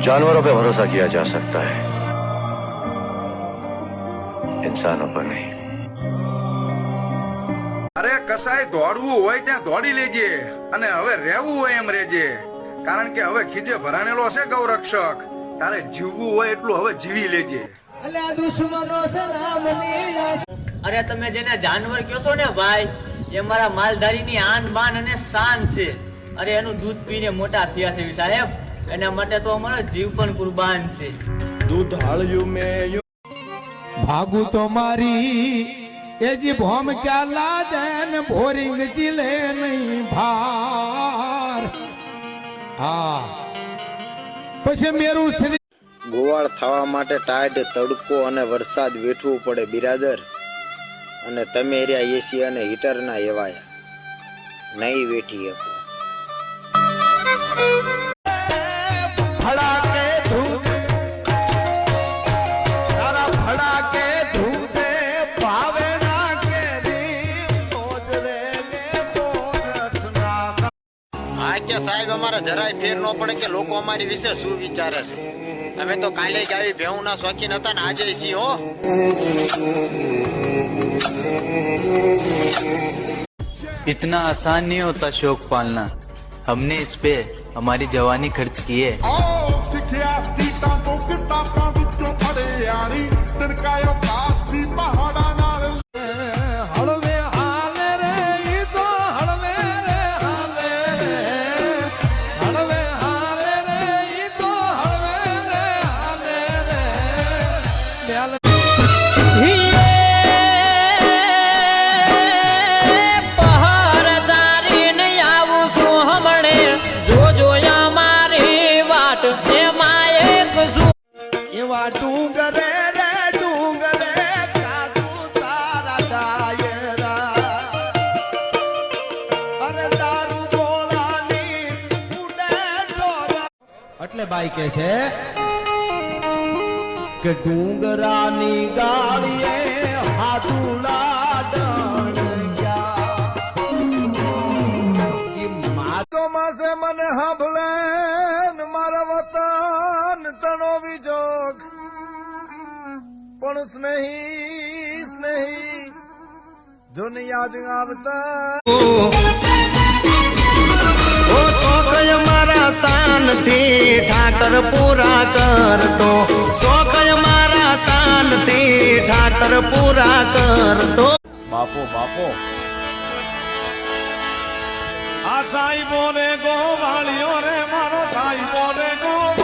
जानवरों पे भरोसा किया जा सकता है, इंसानों पर नहीं। અરે કસાય દોડવું હોય ત્યાં દોડી લેજે અને હવે રહેવું હોય એમ રહેજે, કારણ કે હવે ખીજે ભરાણેલો છે ગૌરક્ષક. તારે જીવવું હોય એટલું હવે જીવી લેજે. અરે તમે જેને જાનવર કહો છો ને ભાઈ, એ મારા માલધારીની આન બાન અને શાન છે. અરે એનું દૂધ પીને મોટા થયા છે સાહેબ, એના માટે તો અમારો જીવ પણ કુરબાન છે. દૂધ હાળ્યું મેં ભાગુ તો મારી એ જી ભોમ ક્યાં લાદે ને બોરિંગ જીલે નહીં ભાર. હા પછી મેરું શ્રી ગોવાળ થવા માટે ટાઢ તડકો અને વરસાદ વેઠવું પડે બિરાદર, અને તમે રહ્યા એસી અને હીટરના એવાયા નહીં વેઠી શકો. સાહેબ અમારા જરાય ફેર ન પડે કે લોકો અમારી વિશે શું વિચારે છે. અમે તો કાલે જ આવી ભેહું ના શોખીન હતા ને આજે છીએ હો. इतना आसान नहीं होता शौक पालना, हमने इस पे हमारी जवानी खर्च की है. હળવે હાલે રે ઈ તો હળવે રે હાલે, હળવે હાલે રે ઈ તો હળવે રે હાલે રે. પહાડ ચારીને આવું છું હમણે, જોજો અમારી વાટ એમાં એક શું એવા ડુંગરે રે ડુંગરે સાધુ તારા ડાયરા, અરે દારૂ બોલાની ઉડે જોરા. એટલે બાઈ કે છે કે ડુંગરાની ગાળીએ હાથુલા ડણગ્યા. તો માસે મને સાંભળે ને મારા વતન તણો વિજોગ, પણ સ્નેહી સ્નેહી જોન યાદ આવતા. ઓ શોખ મારા શાનથી ઠાકર પૂરા કરતો, શોખ મારા શાનથી ઠાકર પૂરા કરતો. બાપો બાપો આ સાહેબો રે ગોવાળિયો રે મારો સાહેબો રે